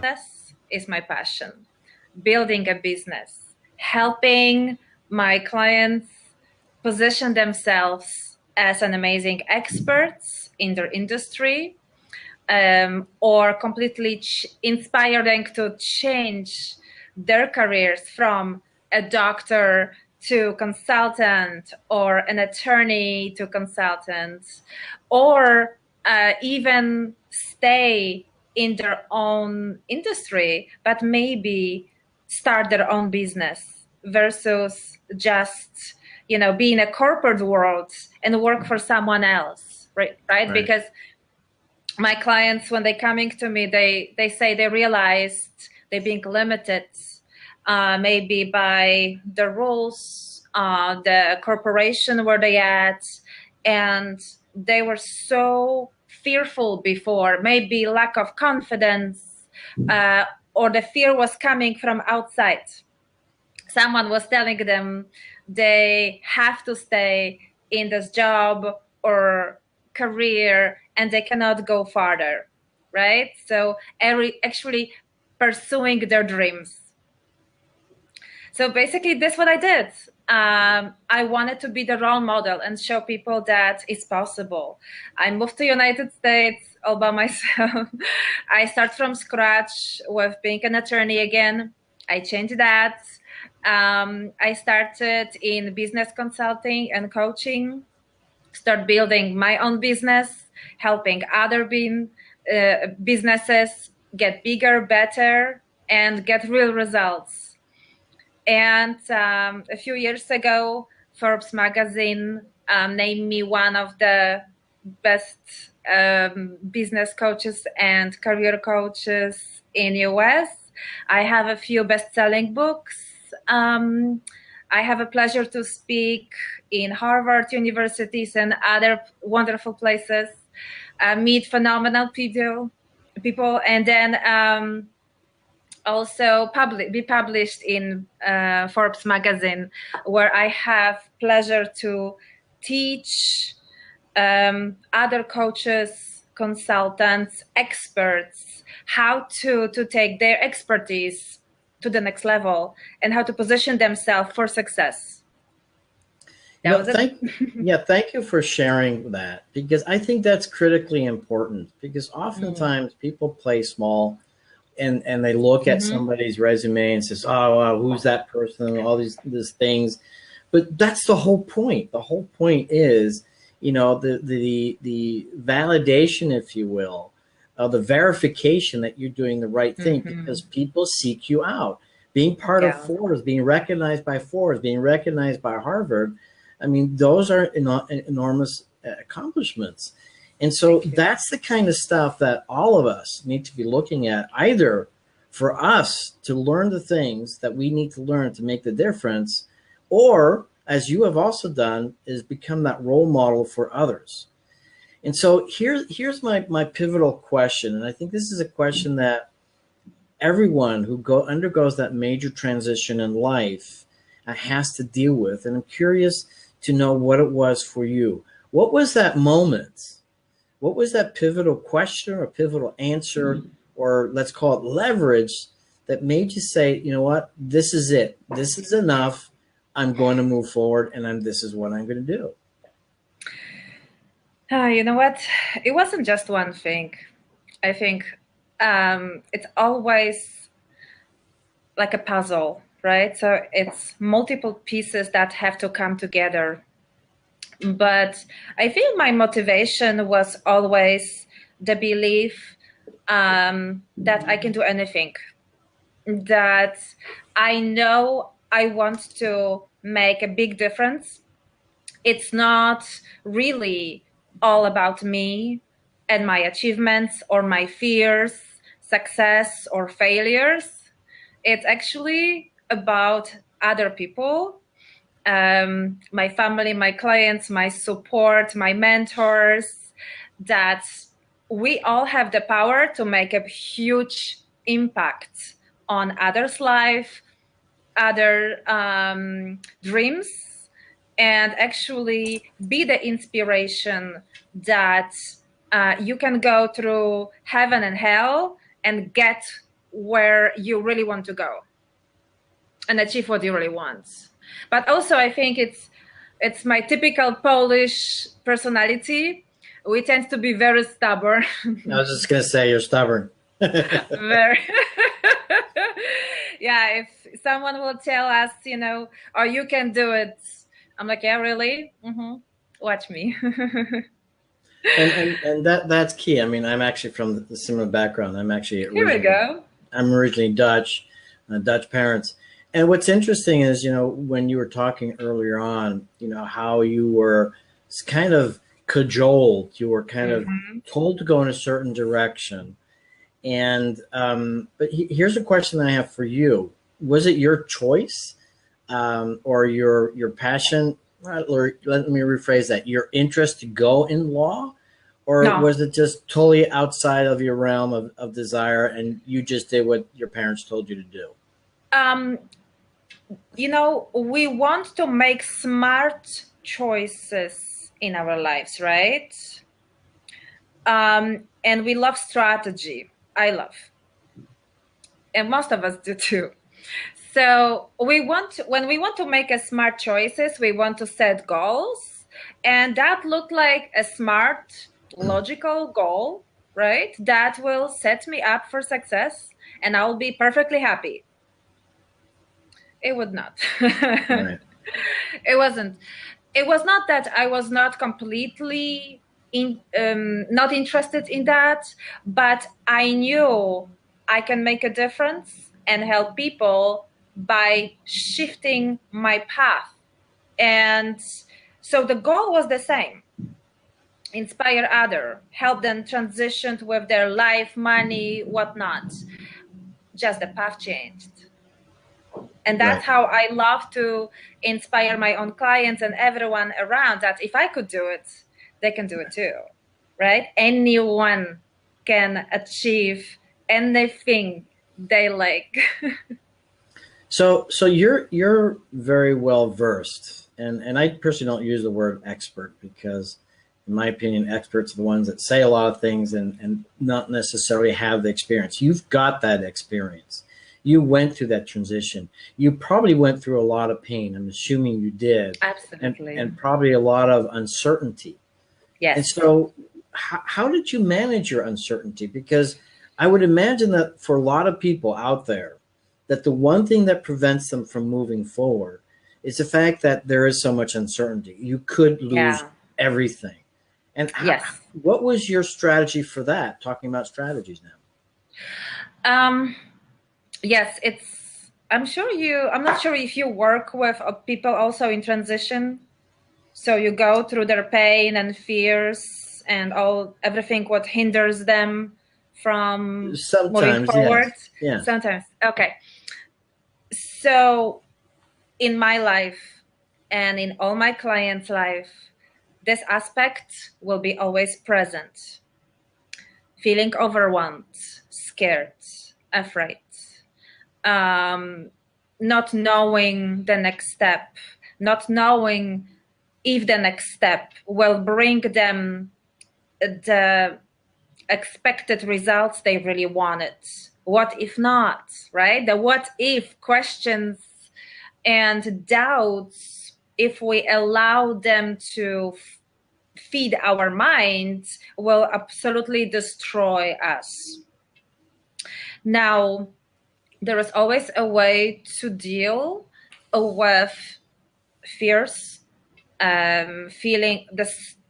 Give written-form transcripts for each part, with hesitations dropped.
business is my passion. Building a business, helping my clients position themselves as an amazing experts in their industry, or completely inspire them to change their careers from a doctor to consultant, or an attorney to consultant, or even stay in their own industry, but maybe start their own business versus just, be in a corporate world and work for someone else, right? Because my clients, when they're coming to me, they say they realized they're being limited maybe by the rules, the corporation where they at, and they were so fearful before, maybe lack of confidence, or the fear was coming from outside. Someone was telling them they have to stay in this job or career and they cannot go farther, right? So actually pursuing their dreams. So basically that's what I did. I wanted to be the role model and show people that it's possible. I moved to United States all by myself. I start from scratch with being an attorney again. I changed that. I started in business consulting and coaching, start building my own business, helping other businesses get bigger, better, and get real results. And a few years ago, Forbes magazine named me one of the best business coaches and career coaches in US. I have a few best-selling books. I have a pleasure to speak in Harvard universities and other wonderful places, meet phenomenal people, and then also be published in Forbes magazine, where I have pleasure to teach other coaches, consultants, experts, how to take their expertise to the next level and how to position themselves for success. Thank you for sharing that, because I think that's critically important, because oftentimes people play small and they look at somebody's resume and says, oh, who's that person, all these things. But that's the whole point. The whole point is, the validation, if you will, the verification that you're doing the right thing, because people seek you out. Being part of Forbes, being recognized by Forbes, being recognized by Harvard, I mean, those are enormous accomplishments. And so that's the kind of stuff that all of us need to be looking at, either for us to learn the things that we need to learn to make the difference, or, as you have also done, is become that role model for others. And so here's my pivotal question, and I think this is a question that everyone who undergoes that major transition in life has to deal with, and I'm curious to know what it was for you. What was that moment? What was that pivotal question or pivotal answer, or let's call it leverage, that made you say, you know what, this is it. This is enough. I'm going to move forward, and this is what I'm going to do. You know what? It wasn't just one thing. I think it's always like a puzzle, right? So it's multiple pieces that have to come together. But I think my motivation was always the belief that I can do anything, that I know I want to make a big difference. It's not really all about me and my achievements or my fears, success or failures. It's actually about other people. My family, my clients, my support, my mentors, that we all have the power to make a huge impact on others' life, other dreams, and actually be the inspiration that you can go through heaven and hell and get where you really want to go and achieve what you really want. But also I think it's my typical Polish personality. We tend to be very stubborn. I was just going to say you're stubborn. Very. Yeah, if someone will tell us, oh, you can do it, I'm like, yeah, really? Watch me. and that's key. I mean, I'm actually from the similar background. I'm actually Here we go. I'm originally Dutch, Dutch parents. And what's interesting is, when you were talking earlier on, how you were kind of cajoled, you were kind of told to go in a certain direction. And but here's a question that I have for you: was it your choice, or your passion? Or let me rephrase that: your interest to go in law, or No. was it just totally outside of your realm of desire, and you just did what your parents told you to do? We want to make smart choices in our lives, right? And we love strategy. I love. And most of us do too. So when we want to make a smart choices, we want to set goals. And that looked like a smart, logical goal, right? That will set me up for success and I'll be perfectly happy. It would not. Right. It wasn't. It was not that I was not completely not interested in that, but I knew I can make a difference and help people by shifting my path. And so the goal was the same: inspire others, help them transition with their life, money, whatnot. Just the path changed. And that's how I love to inspire my own clients and everyone around, that if I could do it, they can do it too, right? Anyone can achieve anything they like. So you're very well versed, and I personally don't use the word expert because, in my opinion, experts are the ones that say a lot of things and not necessarily have the experience. You've got that experience. You went through that transition. You probably went through a lot of pain. I'm assuming you did. Absolutely. And probably a lot of uncertainty. Yes. And so how did you manage your uncertainty? Because I would imagine that for a lot of people out there, that the one thing that prevents them from moving forward is the fact that there is so much uncertainty. You could lose everything. And what was your strategy for that? Talking about strategies now. Yes, I'm not sure if you work with people also in transition. So you go through their pain and fears and everything what hinders them from moving forward. Yes. Yeah. Sometimes. Okay. So in my life and in all my clients' life, this aspect will be always present. Feeling overwhelmed, scared, afraid, not knowing the next step, not knowing if the next step will bring them the expected results they really wanted. What if not, right? The what if questions and doubts, if we allow them to feed our minds, will absolutely destroy us. Now, there is always a way to deal with fears, feeling the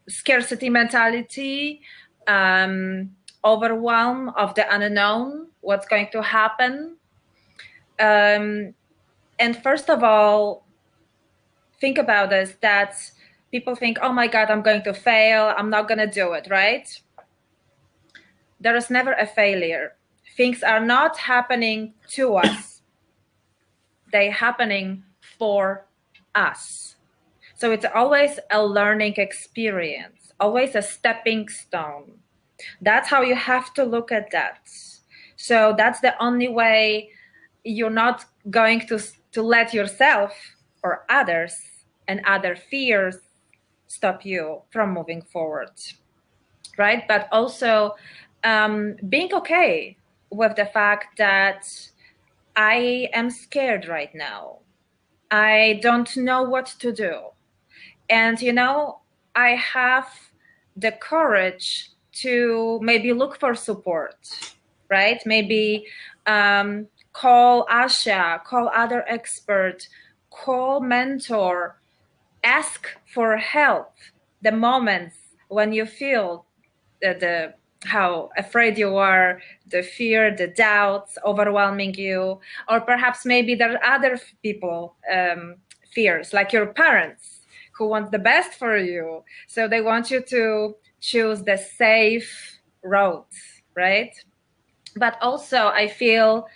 scarcity mentality, overwhelm of the unknown, what's going to happen. And first of all, think about this, that people think, oh my God, I'm going to fail. I'm not going to do it, right? There is never a failure. Things are not happening to us. They're happening for us. So it's always a learning experience, always a stepping stone. That's how you have to look at that. So that's the only way you're not going to let yourself or others and other fears stop you from moving forward, right? But also being okay with the fact that I am scared right now. I don't know what to do. And, I have the courage to maybe look for support, right? Maybe call Asha, call other expert, call mentor, ask for help the moments when you feel the how afraid you are, the fear, the doubts overwhelming you, or perhaps maybe there are other people fears, like your parents who want the best for you, so they want you to choose the safe road, right? But also I feel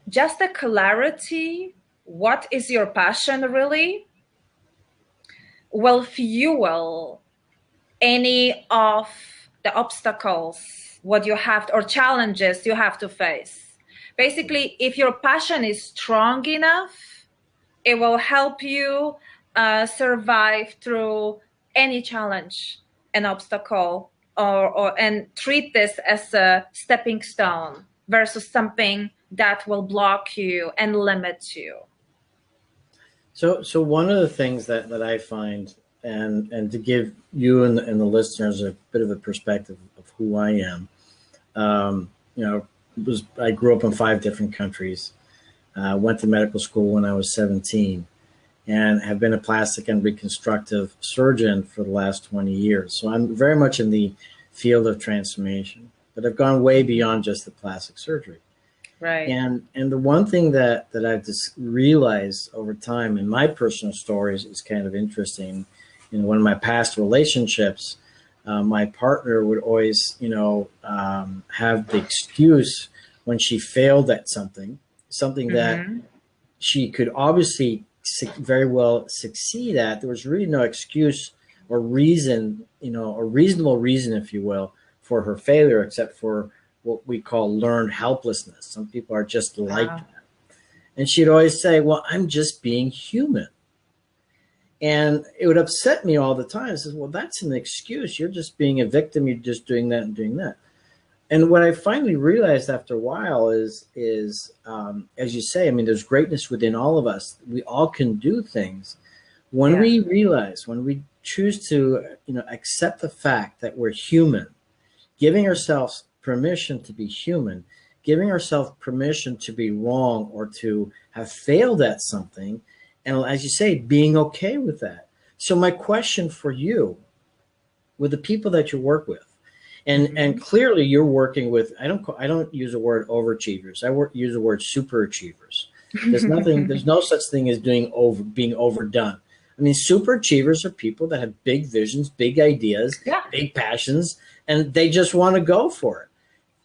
just the clarity, what is your passion really, will fuel any of the obstacles what you have or challenges you have to face. Basically, if your passion is strong enough, it will help you survive through any challenge, an obstacle, and treat this as a stepping stone versus something that will block you and limit you. So one of the things that I find, and to give you and the listeners a bit of a perspective of who I am, I grew up in 5 different countries. Went to medical school when I was 17, and have been a plastic and reconstructive surgeon for the last 20 years. So I'm very much in the field of transformation, but I've gone way beyond just the plastic surgery. Right. And the one thing that I've just realized over time in my personal stories is kind of interesting. One of my past relationships, my partner would always, have the excuse when she failed at something that she could obviously very well succeed at. There was really no excuse or reason, a reasonable reason, if you will, for her failure, except for what we call learned helplessness. Some people are just like that. And she'd always say, well, I'm just being human. And it would upset me all the time. I said, well, that's an excuse. You're just being a victim. You're just doing that and doing that. And what I finally realized after a while is as you say, I mean, there's greatness within all of us. We all can do things. When we realize, when we choose to, accept the fact that we're human, giving ourselves permission to be human, giving ourselves permission to be wrong or to have failed at something, and as you say, being okay with that. So my question for you, with the people that you work with, and clearly you're working with, I don't use the word overachievers. Use the word superachievers. There's no such thing as being overdone. I mean, superachievers are people that have big visions, big ideas, big passions, and they just want to go for it.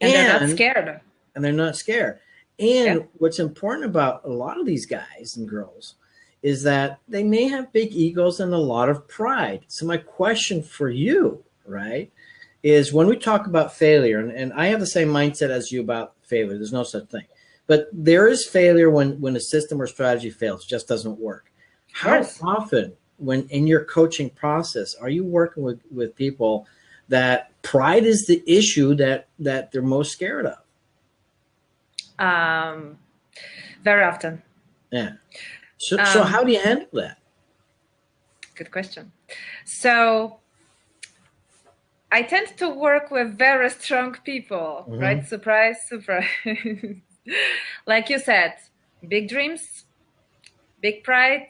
And they're not scared. And they're not scared. And what's important about a lot of these guys and girls is that they may have big egos and a lot of pride. So my question for you, right, is when we talk about failure, and I have the same mindset as you about failure. There's no such thing. But there is failure when a system or strategy fails, just doesn't work. How often, when in your coaching process, are you working with people that pride is the issue that they're most scared of? Very often. Yeah. So how do you handle that? Good question. So I tend to work with very strong people, right? Surprise, surprise. Like you said, big dreams, big pride,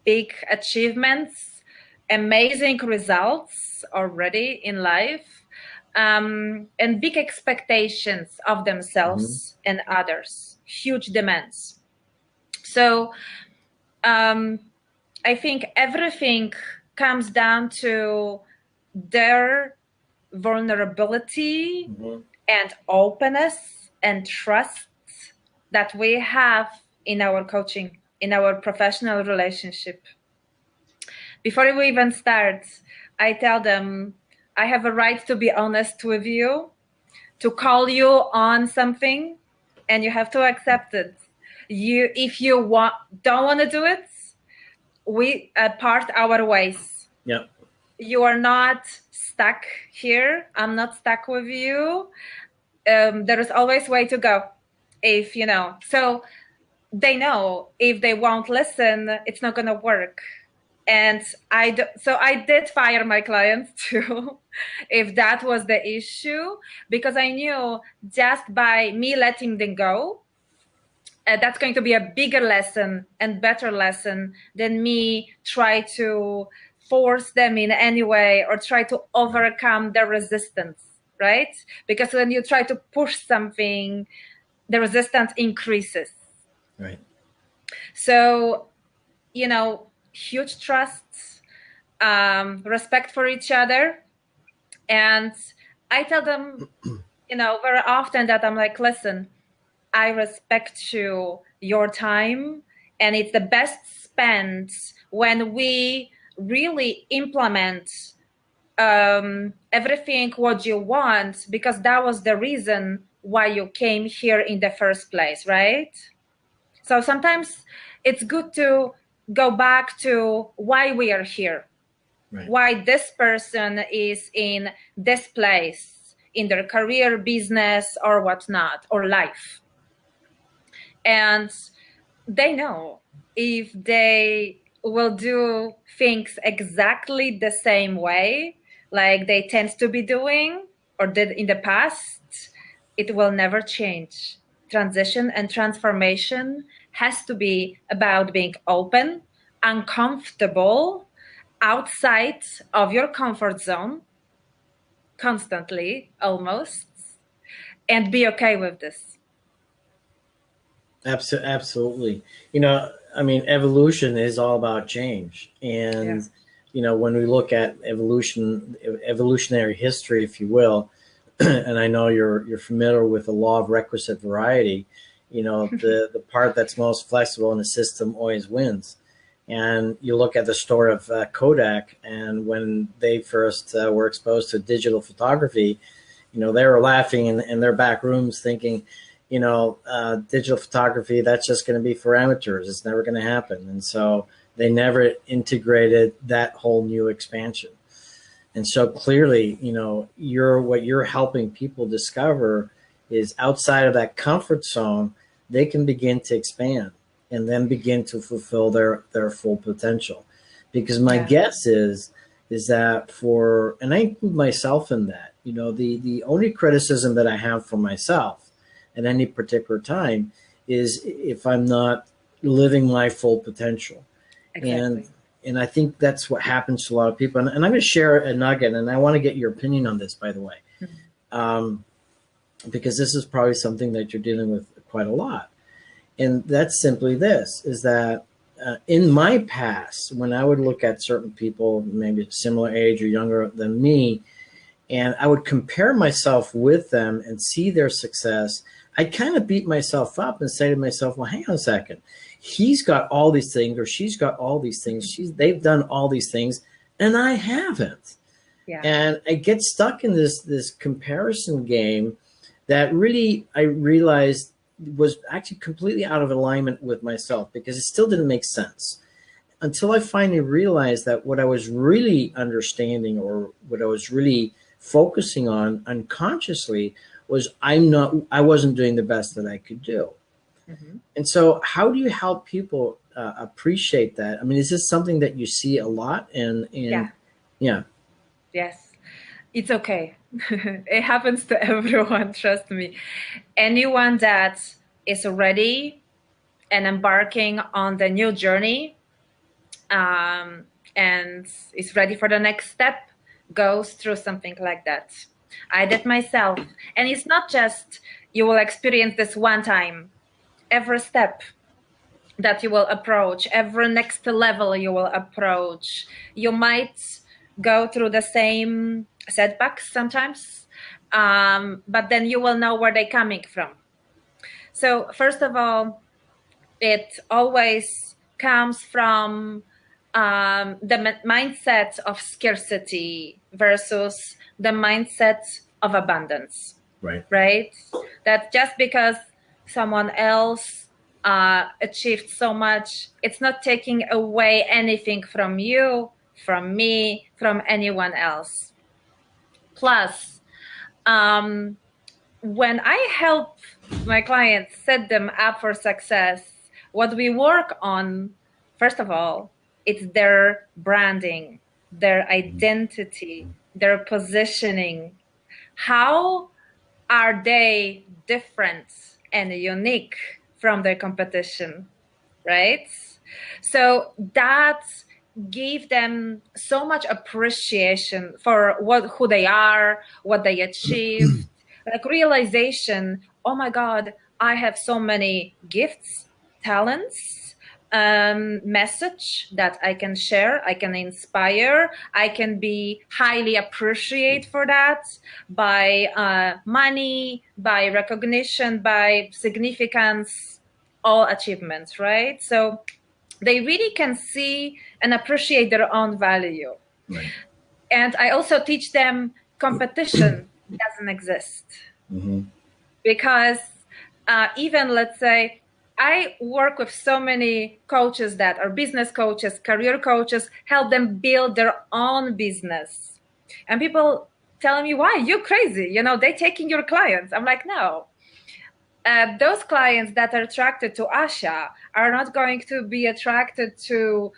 big achievements, amazing results already in life, and big expectations of themselves and others, huge demands. So I think everything comes down to their vulnerability and openness and trust that we have in our coaching, in our professional relationship. Before we even start, I tell them, I have a right to be honest with you, to call you on something, and you have to accept it. If you don't want to do it, we part our ways. Yep. You are not stuck here. I'm not stuck with you. there is always way to go. If you know, so they know if they won't listen, it's not going to work. And so I did fire my clients too, if that was the issue, because I knew just by me letting them go, that's going to be a bigger lesson and better lesson than me try to force them in any way or try to overcome the resistance, right? Because when you try to push something, the resistance increases. Right. So, you know, huge trust, respect for each other. And I tell them, you know, very often that I'm like, listen, I respect your time, and it's the best spent when we really implement everything what you want, because that was the reason why you came here in the first place, right? So sometimes it's good to go back to why we are here, Right. why this person is in this place in their career, business, or whatnot, or life. And they know if they will do things exactly the same way, like they tend to be doing or did in the past, it will never change. Transition and transformation has to be about being open, uncomfortable, outside of your comfort zone, constantly almost, and be okay with this. Absolutely. You know, I mean, evolution is all about change. And, Yeah. you know, when we look at evolutionary history, if you will, and I know you're familiar with the law of requisite variety, you know, the part that's most flexible in the system always wins. And you look at the story of Kodak, and when they first were exposed to digital photography, you know, they were laughing in their back rooms thinking, you know, digital photography, that's just going to be for amateurs. It's never going to happen. And so they never integrated that whole new expansion. And so clearly, you know, what you're helping people discover is outside of that comfort zone, they can begin to expand and then begin to fulfill their full potential. Because my guess is that and I include myself in that, you know, the only criticism that I have for myself at any particular time is if I'm not living my full potential. Exactly. And I think that's what happens to a lot of people. And I'm going to share a nugget, and I want to get your opinion on this, by the way, because this is probably something that you're dealing with quite a lot. And that's simply this, is that in my past, when I would look at certain people, maybe similar age or younger than me, and I would compare myself with them and see their success, I'd kind of beat myself up and say to myself, well, hang on a second. He's got all these things, or she's got all these things. They've done all these things, and I haven't. Yeah. And I get stuck in this comparison game that really I realized was actually completely out of alignment with myself, because it still didn't make sense until I finally realized that what I was really understanding, or what I was really focusing on unconsciously, was I wasn't doing the best that I could do. Mm-hmm. And so how do you help people appreciate that? I mean, is this something that you see a lot? And yeah. Yes, it's okay. It happens to everyone, trust me. Anyone that is ready and embarking on the new journey, and is ready for the next step, goes through something like that. I did myself. And it's not just you will experience this one time. Every step that you will approach, every next level you will approach, you might go through the same setbacks sometimes, but then you will know where they're coming from. So first of all, it always comes from the mindset of scarcity versus the mindset of abundance. Right? That just because someone else achieved so much, it's not taking away anything from you, from me, from anyone else. Plus, when I help my clients set them up for success, what we work on, first of all, it's their branding, their identity, their positioning. How are they different and unique from their competition, right? So that gave them so much appreciation for who they are, what they achieved, like realization, oh my God, I have so many gifts, talents, message that I can share, I can inspire, I can be highly appreciated for that by money, by recognition, by significance, all achievements, right? So they really can see and appreciate their own value. Right. And I also teach them competition doesn't exist. Mm-hmm. Because even, let's say, I work with so many coaches that are business coaches, career coaches, help them build their own business. And people telling me, why? You're crazy. You know, they're taking your clients. I'm like, no. Those clients that are attracted to Asha are not going to be attracted to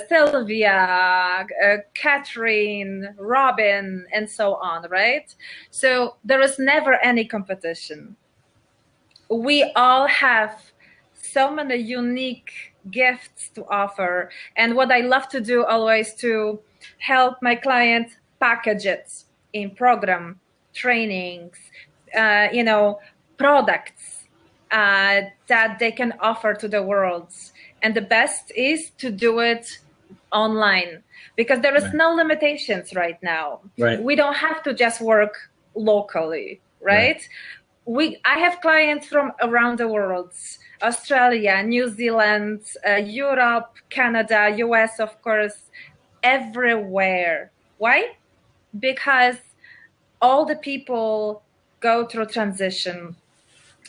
Sylvia, Catherine, Robin, and so on, right? So there is never any competition. We all have so many unique gifts to offer. And what I love to do always to help my clients package it in program, trainings, products that they can offer to the world. And the best is to do it online because there is no limitations right now. Right. We don't have to just work locally, right? I have clients from around the world, Australia, New Zealand, Europe, Canada, US, of course, everywhere. Why? Because all the people go through transition.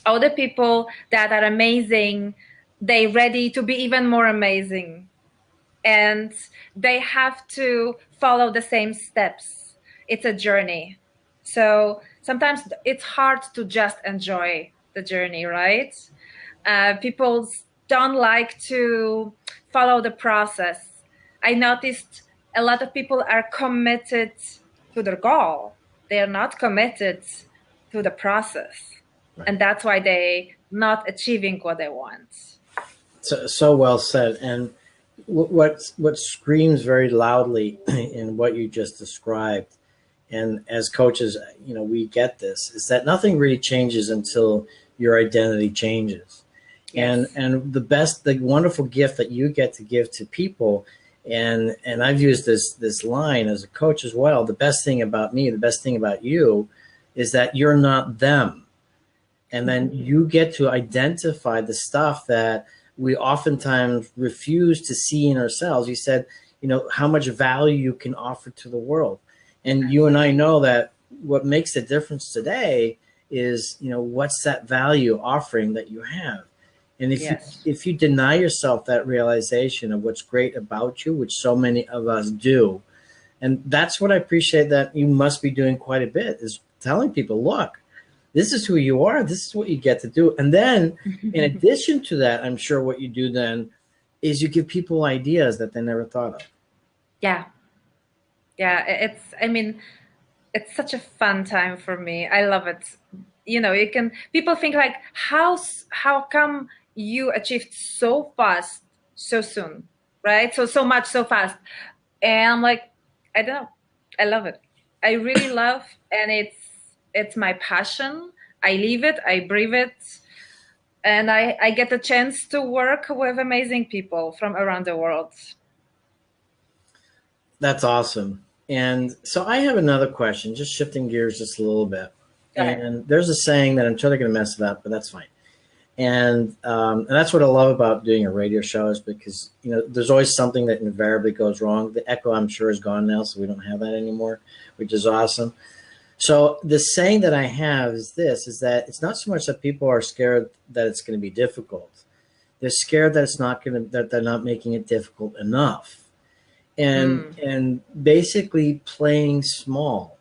All the people that are amazing, they ready to be even more amazing. And they have to follow the same steps. It's a journey. So sometimes it's hard to just enjoy the journey, right? People don't like to follow the process. I noticed a lot of people are committed to their goal. They are not committed to the process. Right. And that's why they're not achieving what they want. So well said. And what screams very loudly in what you just described, and as coaches, we get this, is that nothing really changes until your identity changes. Yes. And the wonderful gift that you get to give to people, and I've used this line as a coach as well, the best thing about me, the best thing about you is that you're not them. And then you get to identify the stuff that we oftentimes refuse to see in ourselves. You said, how much value you can offer to the world. And you and I know that what makes the difference today is, what's that value offering that you have? And if you deny yourself that realization of what's great about you, which so many of us do, and that's what I appreciate that you must be doing quite a bit, is telling people, look, this is who you are. This is what you get to do. And then in addition to that, I'm sure what you do then is you give people ideas that they never thought of. Yeah. Yeah. It's such a fun time for me. I love it. People think like, how come you achieved so fast, so soon, right? So much, so fast. And I'm like, I don't know. I love it. I really love, and it's my passion. I live it, I breathe it, and I get the chance to work with amazing people from around the world. That's awesome. And so I have another question, just shifting gears just a little bit. And there's a saying that I'm totally going to mess it up, but that's fine. And that's what I love about doing a radio show, is because, there's always something that invariably goes wrong. The echo, I'm sure, is gone now, so we don't have that anymore, which is awesome. So the saying that I have is that it's not so much that people are scared that it's going to be difficult. They're scared that that they're not making it difficult enough. And basically playing small.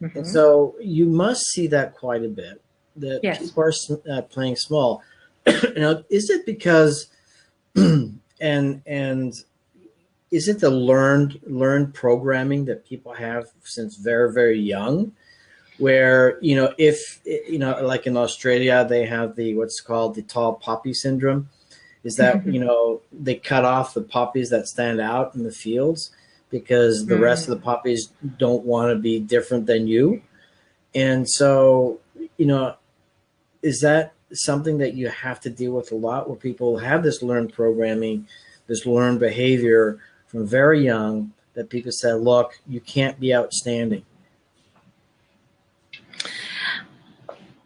And so you must see that quite a bit, that Yes. people are playing small. Is it because and is it the learned programming that people have since very, very young, where if like in Australia they have the what's called the tall poppy syndrome, is that they cut off the poppies that stand out in the fields because the rest of the poppies don't want to be different than you. And so, is that something that you have to deal with a lot, where people have this learned programming, this learned behavior from very young, that people say, look, you can't be outstanding?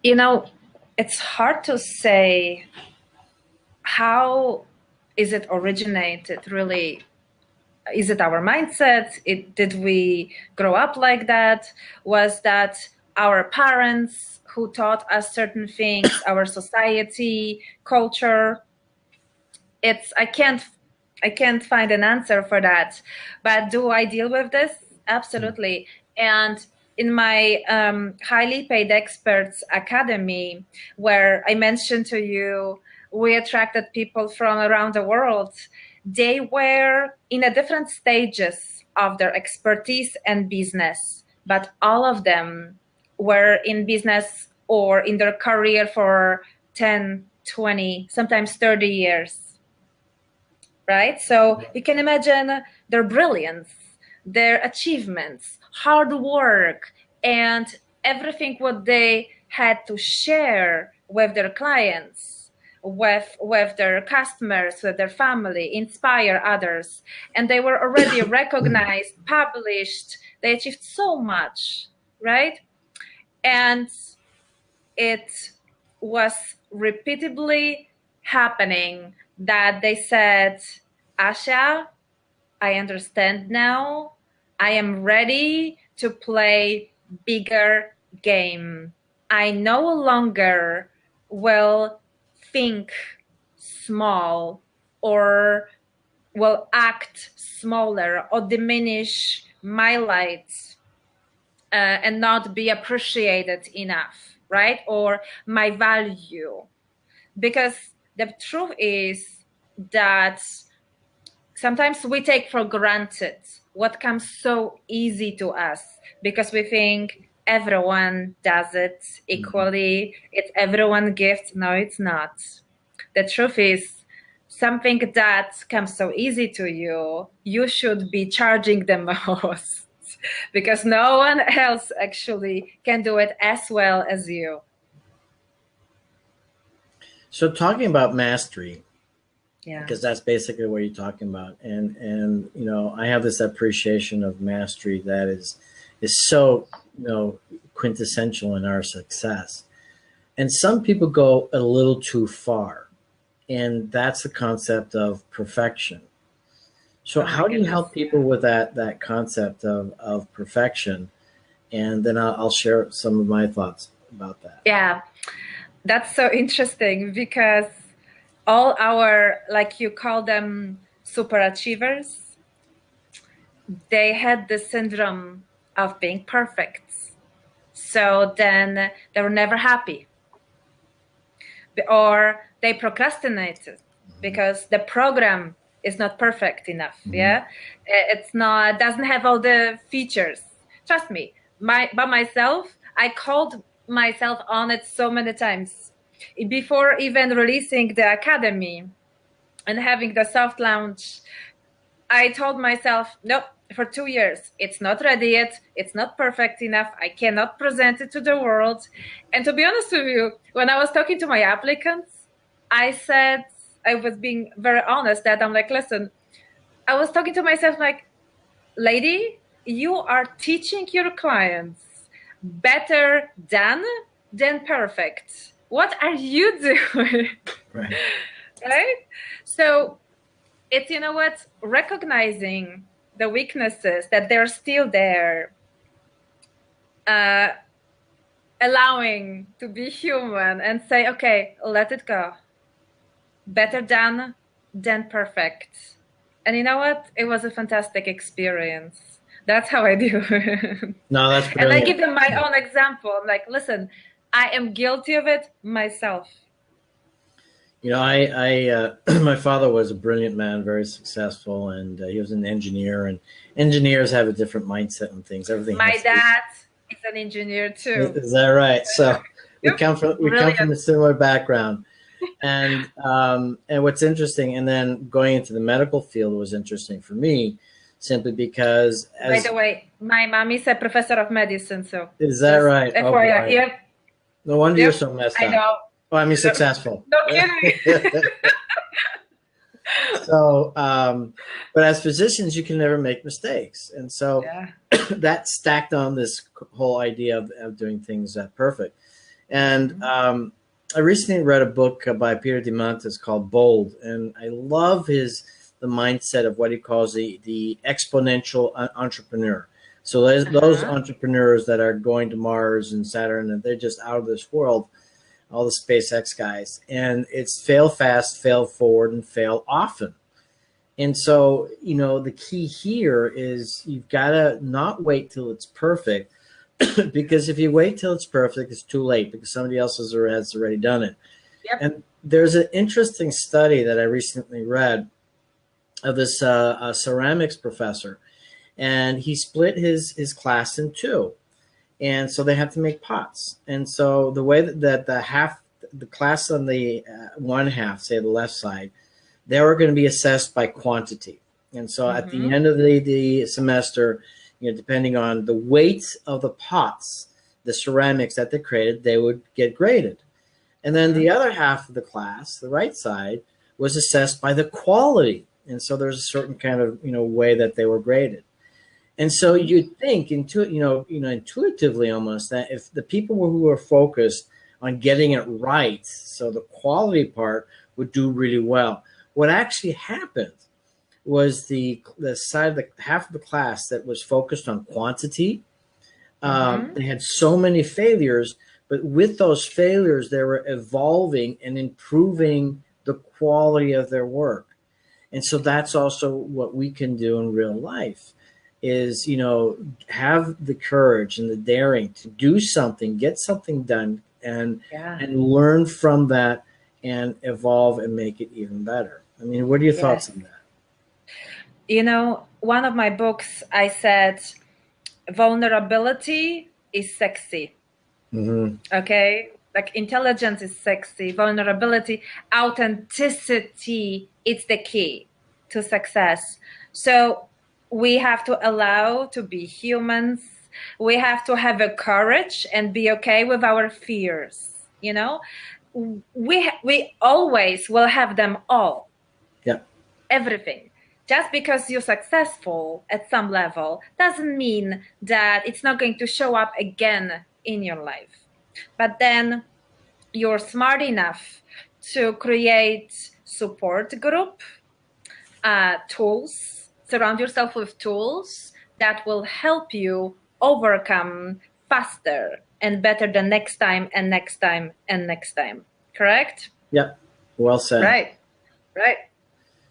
It's hard to say how is it originated really. Is it our mindset? Did we grow up like that? Was that our parents who taught us certain things, our society, culture? I can't find an answer for that. But do I deal with this? Absolutely. And in my highly paid experts academy, where I mentioned to you, we attracted people from around the world. They were in a different stages of their expertise and business, but all of them were in business or in their career for 10, 20, sometimes 30 years. Right? So you can imagine their brilliance, their achievements, hard work, and everything what they had to share with their clients, with their customers, with their family, inspire others. And they were already recognized, published, they achieved so much, right? And it was repeatedly happening that they said, Asha, I understand now. I am ready to play bigger game. I no longer will think small or will act smaller or diminish my lights and not be appreciated enough, right? Or my value. Because the truth is that sometimes we take for granted what comes so easy to us because we think everyone does it equally. It's everyone gift. No, it's not. The truth is something that comes so easy to you, you should be charging the most because no one else actually can do it as well as you. So talking about mastery, Yeah. because that's basically what you're talking about, and I have this appreciation of mastery that is so quintessential in our success. And some people go a little too far, and that's the concept of perfection. So Oh my how do you goodness. help people with that concept of perfection? And then I'll share some of my thoughts about that. Yeah, that's so interesting because all our, like you call them, super achievers, they had the syndrome of being perfect. So then they were never happy. Or they procrastinated because the program is not perfect enough. Yeah, it's not, doesn't have all the features. Trust me, by myself, I called myself on it so many times before even releasing the academy and having the soft launch. I told myself, nope, for 2 years, it's not ready yet. It's not perfect enough. I cannot present it to the world. And to be honest with you, when I was talking to my applicants, I said, I was being very honest that I'm like, listen, I was talking to myself like, lady, you are teaching your clients better than perfect. What are you doing? Right. Right? So it's, you know what, recognizing the weaknesses that they're still there, allowing to be human and say, okay, let it go. Better than perfect. And you know what? It was a fantastic experience. That's how I do. No, that's And I brilliant. give them my own example. I'm like, listen, I am guilty of it myself. You know, my father was a brilliant man, very successful, and he was an engineer. And engineers have a different mindset on things. Everything My has to be. dad is an engineer too. Is that right? So we Yep. come from Brilliant. a similar background. And what's interesting, and then going into the medical field was interesting for me, simply because By as the way, my mom is a professor of medicine, so is that just right? Oh FYI. boy, Yep, no wonder you're yep. so messed I up. know. Well, I mean successful. No kidding. So, but as physicians, you can never make mistakes, and so Yeah. that stacked on this whole idea of doing things perfect. And I recently read a book by Peter Diamandis called Bold, and I love the mindset of what he calls the exponential entrepreneur. So those entrepreneurs that are going to Mars and Saturn, and they're just out of this world, all the SpaceX guys, and it's fail fast, fail forward, and fail often. And so, you know, the key here is you've got to not wait till it's perfect, because if you wait till it's perfect, it's too late because somebody else has already done it. Yep. And there's an interesting study that I recently read of this ceramics professor, and he split his class in two, and so they had to make pots. And so the way that the class on the one half, say the left side, they were going to be assessed by quantity. And so at the end of the semester, you know, depending on the weight of the pots, the ceramics that they created, they would get graded. And then the other half of the class, the right side, was assessed by the quality. And so there's a certain kind of, you know, way that they were graded. And so you'd think intuitively almost that if the people who were focused on getting it right, so the quality part would do really well. What actually happened was the side of the half of the class that was focused on quantity. They had so many failures, but with those failures, they were evolving and improving the quality of their work. And so that's also what we can do in real life is, you know, have the courage and the daring to do something, get something done, and learn from that and evolve and make it even better. I mean, what are your thoughts on that? You know, one of my books, I said, vulnerability is sexy. Okay? Like intelligence is sexy, vulnerability, authenticity, it's the key to success. So we have to allow to be humans. We have to have a courage and be okay with our fears. You know, we always will have them all. Yeah. Everything. Just because you're successful at some level doesn't mean that it's not going to show up again in your life. But then you're smart enough to create support group, tools, surround yourself with tools that will help you overcome faster and better the next time and next time and next time. Correct? Yep. Well said. Right. Right.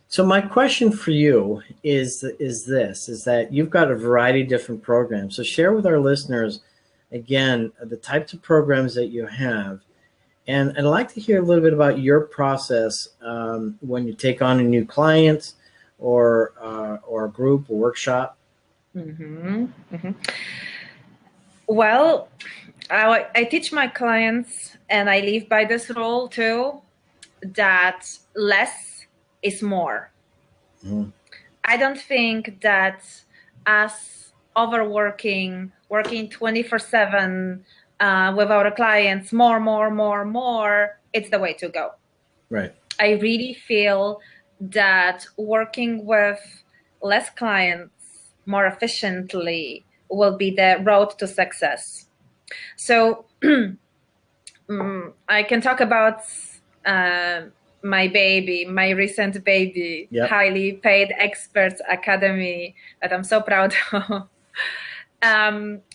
So my question for you is that you've got a variety of different programs. So share with our listeners, again, the types of programs that you have. And I'd like to hear a little bit about your process when you take on a new client or a group or workshop. Well, I teach my clients, and I live by this rule too, that less is more. I don't think that us overworking, working 24/7 with our clients, more, it's the way to go. Right. I really feel that working with less clients more efficiently will be the road to success. So I can talk about my baby, my recent baby, highly paid experts academy that I'm so proud of.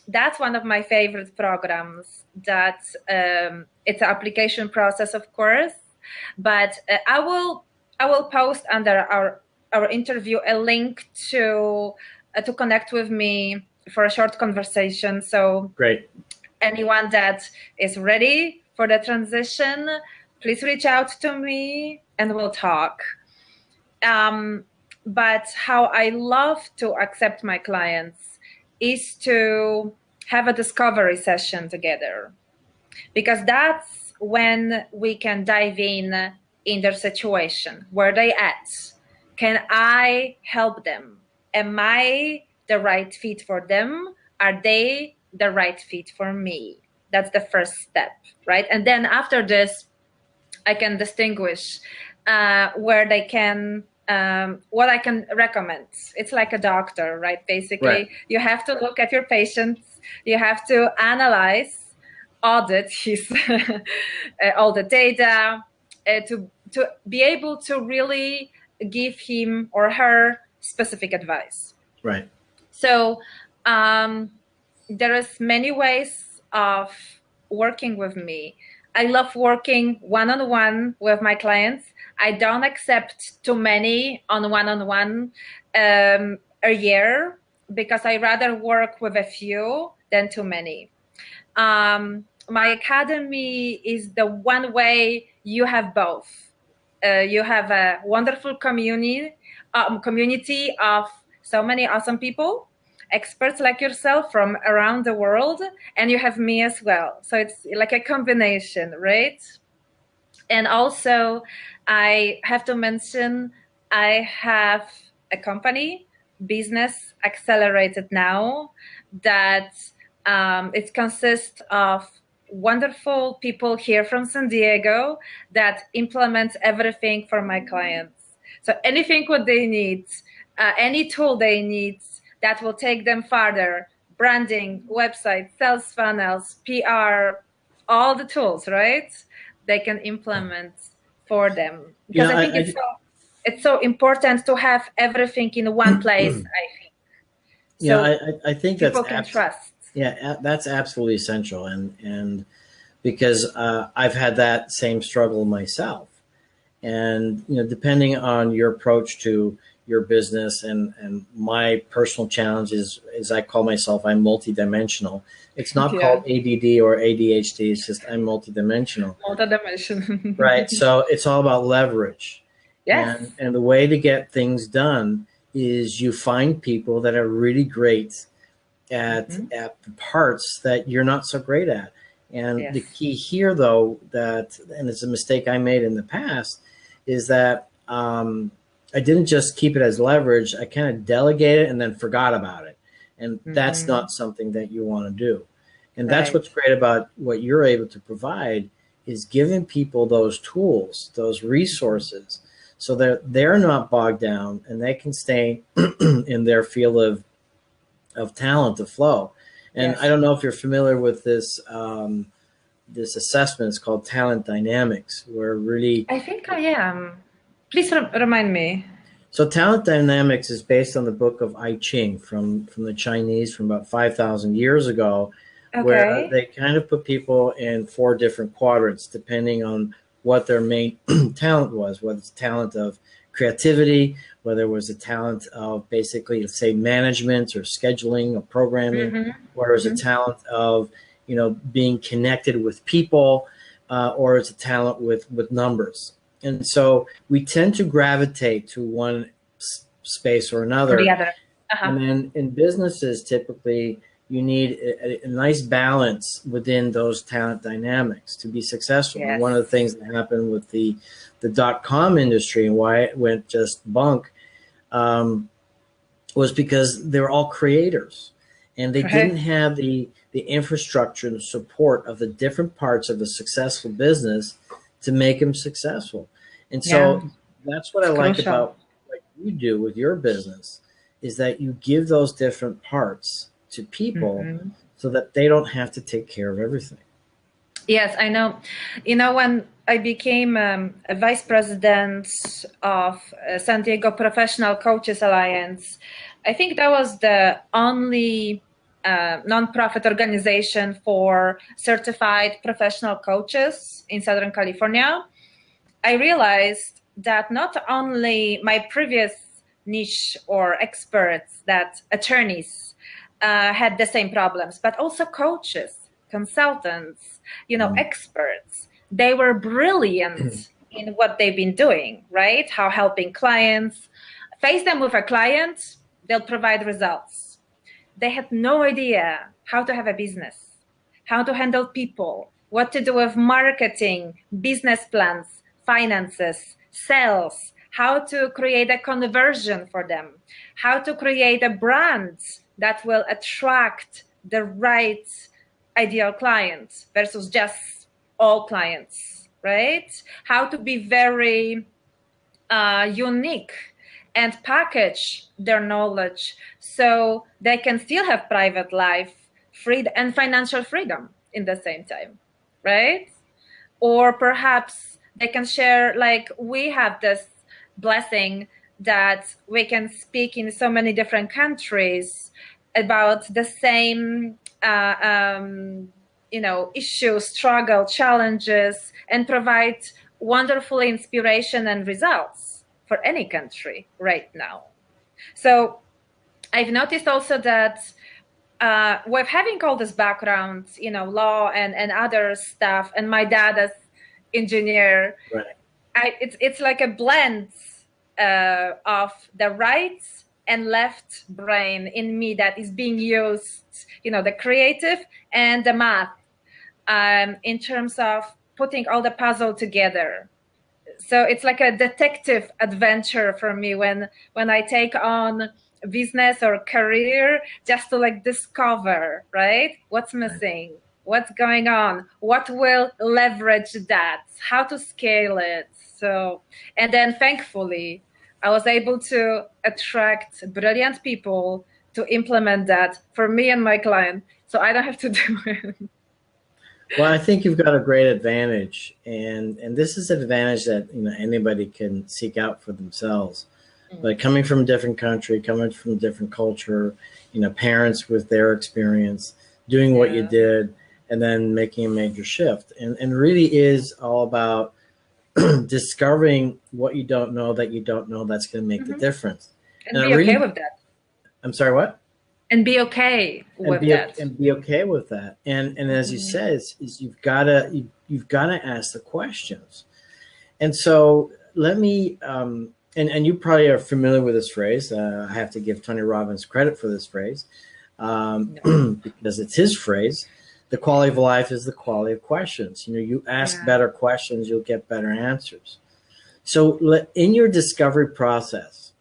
That's one of my favorite programs. That it's an application process, of course, but I will post under our interview a link to to connect with me for a short conversation. So great. Anyone that is ready for the transition, please reach out to me and we'll talk. But how I love to accept my clients is to have a discovery session together, because that's when we can dive in their situation, where they at. Can I help them? Am I the right fit for them? Are they the right fit for me? That's the first step, right? And then after this, I can distinguish where they can, what I can recommend. It's like a doctor, right? Basically, Right. You have to look at your patients, you have to analyze, audit his all the data to be able to really give him or her specific advice. Right. So there is many ways of working with me. I love working one-on-one with my clients. I don't accept too many on one-on-one a year, because I rather work with a few than too many. My academy is the one way you have both. You have a wonderful community of so many awesome people, experts like yourself from around the world, and you have me as well. So it's like a combination, right? And also, I have to mention, I have a company, Business Accelerated Now, that it consists of wonderful people here from San Diego that implement everything for my clients. So anything what they need, any tool they need that will take them farther, branding, website, sales funnels, PR, all the tools, right? They can implement for them. Because I think it's so important to have everything in one place, I think. So yeah, I think people can trust. Yeah, that's absolutely essential. And because I've had that same struggle myself. And, depending on your approach to your business and my personal challenge is I call myself, I'm multidimensional. It's not called ADD or ADHD. It's just I'm multidimensional. Multidimensional. Right. So it's all about leverage. Yes. And the way to get things done is you find people that are really great at the parts that you're not so great at. And the key here, though, and it's a mistake I made in the past, is that I didn't just keep it as leverage. I kind of delegated and then forgot about it. And that's not something that you want to do. And that's what's great about what you're able to provide, is giving people those tools, those resources, so that they're not bogged down and they can stay in their field of talent, to flow. And I don't know if you're familiar with this this assessment. It's called talent dynamics, where really I think I am. Please remind me. So talent dynamics is based on the book of I Ching from the Chinese from about 5,000 years ago, where they kind of put people in 4 different quadrants depending on what their main talent was, whether it's talent of creativity, whether it was a talent of basically, let's say, management or scheduling or programming, whether it's a talent of, being connected with people, or it's a talent with numbers. And so we tend to gravitate to one space or another. Or the other. And then in businesses, typically, you need a nice balance within those talent dynamics to be successful. And one of the things that happened with the .com industry and why it went just bunk was because they were all creators, and they didn't have the infrastructure and support of the different parts of a successful business to make them successful. And so that's what I like about what you do with your business, is that you give those different parts to people so that they don't have to take care of everything. Yes, I know. When I became a vice president of San Diego Professional Coaches Alliance, I think that was the only nonprofit organization for certified professional coaches in Southern California. I realized that not only my previous niche or experts, that attorneys had the same problems, but also coaches, consultants, experts. They were brilliant in what they've been doing, right? How helping clients. Face them with a client, they'll provide results. They had no idea how to have a business, how to handle people, what to do with marketing, business plans, finances, sales, how to create a conversion for them, how to create a brand that will attract the right ideal clients versus just all clients, right? How to be very unique and package their knowledge so they can still have private life, freedom, and financial freedom in the same time, right? Or perhaps they can share, like we have this blessing that we can speak in so many different countries about the same issues, struggle, challenges, and provide wonderful inspiration and results for any country right now. So I've noticed also that with having all this background, law and other stuff, and my dad as engineer, right. It's like a blend of the right and left brain in me that is being used, the creative and the math, in terms of putting all the puzzle together. So it's like a detective adventure for me when I take on business or career, just to like discover, right, what's missing, what's going on, what will leverage that, how to scale it. So, and then thankfully I was able to attract brilliant people to implement that for me and my client, so I don't have to do it. Well, I think you've got a great advantage, and this is an advantage that anybody can seek out for themselves. But coming from a different country, coming from a different culture, parents with their experience, doing what you did, and then making a major shift, and really is all about discovering what you don't know that you don't know that's going to make the difference. And be okay with that. I'm sorry, what? And be okay with that. And be okay with that. And as you said, is you've gotta ask the questions. And so let me and you probably are familiar with this phrase. I have to give Tony Robbins credit for this phrase, because it's his phrase. The quality of life is the quality of questions. You ask better questions, you'll get better answers. So in your discovery process,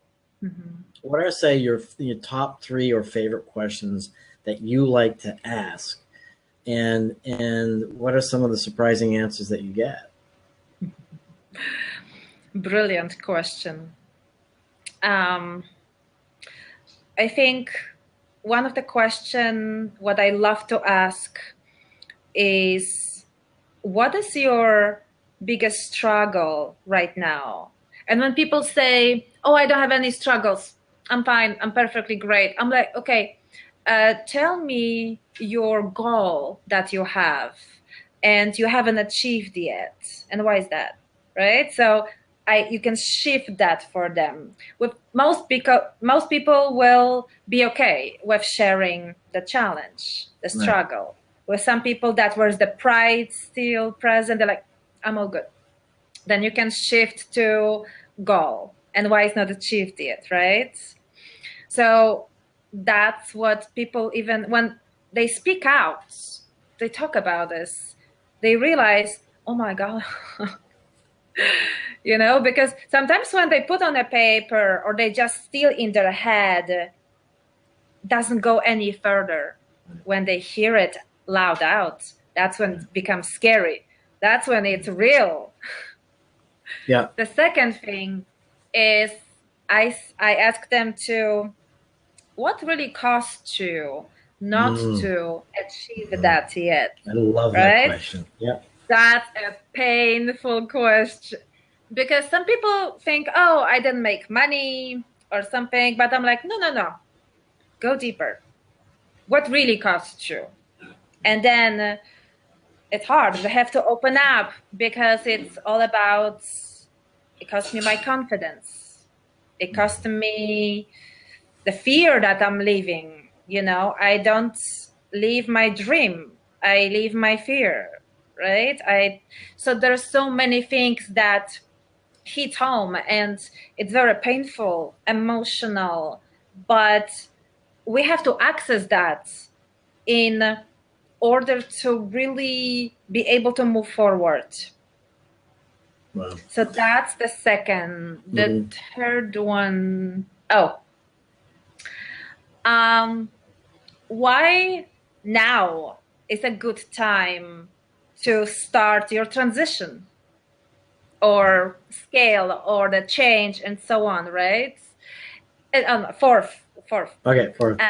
what are, say, your top 3 or favorite questions that you like to ask, and what are some of the surprising answers that you get? Brilliant question. I think one of the questions what I love to ask is, what is your biggest struggle right now? And when people say, oh, I don't have any struggles, I'm fine, I'm perfectly great, I'm like, okay, tell me your goal that you have and you haven't achieved yet, and why is that, right? So you can shift that for them. With most people will be okay with sharing the challenge, the struggle. With some people, that was the pride still present, they're like, I'm all good. Then you can shift to goal and why it's not achieved yet, right? So that's what people, even when they speak out, they talk about this, they realize, oh my God, because sometimes when they put on a paper or they just still in their head, doesn't go any further. When they hear it loud out, that's when it becomes scary. That's when it's real. Yeah. The second thing is I ask them to, what really costs you not to achieve that yet? I love that question. Yeah. That's a painful question, because some people think, oh, I didn't make money or something, but I'm like, no, go deeper. What really costs you? And then it's hard. They have to open up, because it's all about, it cost me my confidence. It cost me the fear that I'm living. I don't live my dream. I live my fear, right? So there's so many things that hit home, and it's very painful, emotional, but we have to access that in order to really be able to move forward. Wow. So that's the second. The third one, why now is a good time to start your transition or scale or the change and so on, right? Fourth. Okay, fourth.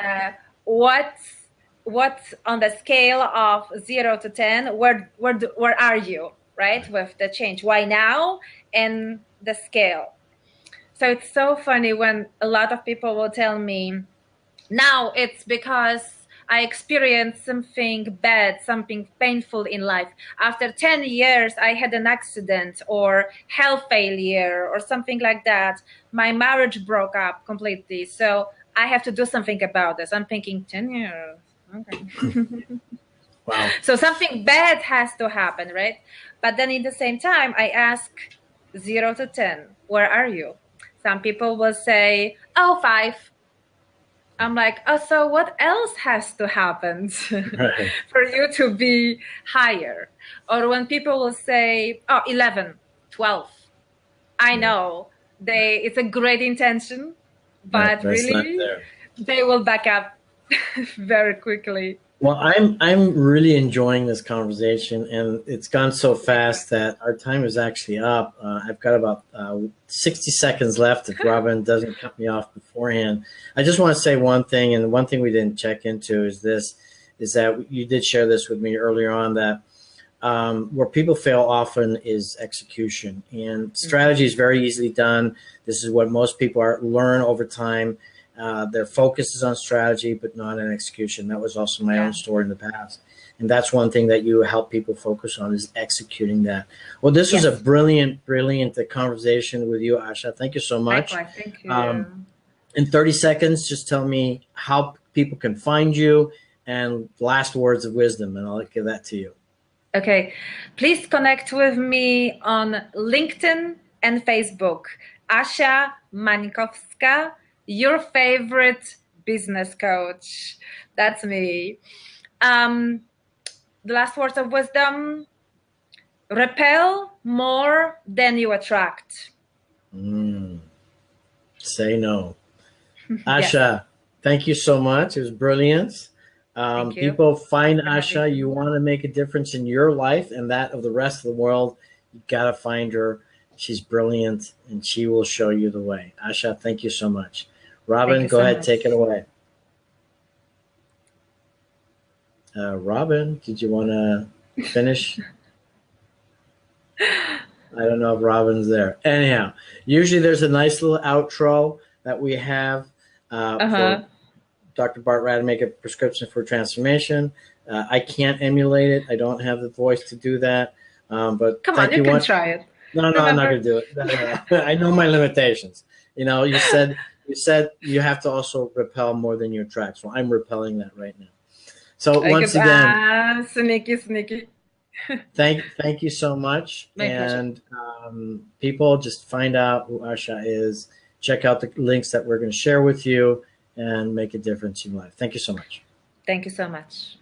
What's on the scale of 0 to 10? Where are you, right, with the change? Why now? And the scale. So it's so funny when a lot of people will tell me, now it's because I experienced something bad, something painful in life. After 10 years, I had an accident or health failure or something like that. My marriage broke up completely. So I have to do something about this. I'm thinking 10 years. Okay. Wow. So something bad has to happen, right? But then at the same time, I ask 0 to 10, where are you? Some people will say, oh, 5. I'm like, oh, so what else has to happen Right. for you to be higher? Or when people will say, oh, 11, 12. I know it's a great intention, but really they will back up very quickly. Well, I'm really enjoying this conversation, and it's gone so fast that our time is actually up. I've got about 60 seconds left if Robin doesn't cut me off beforehand. I just want to say one thing, and one thing we didn't check into is that you did share this with me earlier on, that where people fail often is execution, and strategy is very easily done. This is what most people learn over time. Their focus is on strategy, but not on execution. That was also my own story in the past. And that's one thing that you help people focus on, is executing that. Well, this was a brilliant conversation with you, Asha. Thank you so much. Likewise, thank you. In 30 seconds, just tell me how people can find you and last words of wisdom, and I'll give that to you. Okay. Please connect with me on LinkedIn and Facebook. Asha Mankowska, your favorite business coach. That's me. The last words of wisdom: repel more than you attract. Say no. Asha, thank you so much. It was brilliant. People find Asha. You want to make a difference in your life and that of the rest of the world, you got to find her. She's brilliant, and she will show you the way. Asha, thank you so much. Robin, go ahead, take it away. Robin, did you want to finish? I don't know if Robin's there. Anyhow, usually there's a nice little outro that we have for Dr. Bart Rademaker, Prescription for Transformation. I can't emulate it. I don't have the voice to do that. But come on, you can try it. No, I'm not going to do it. No. I know my limitations. You said you have to also repel more than you attract. So I'm repelling that right now. So once again, sneaky. Thank you so much. And people, just find out who Asha is. Check out the links that we're going to share with you, and make a difference in your life. Thank you so much. Thank you so much.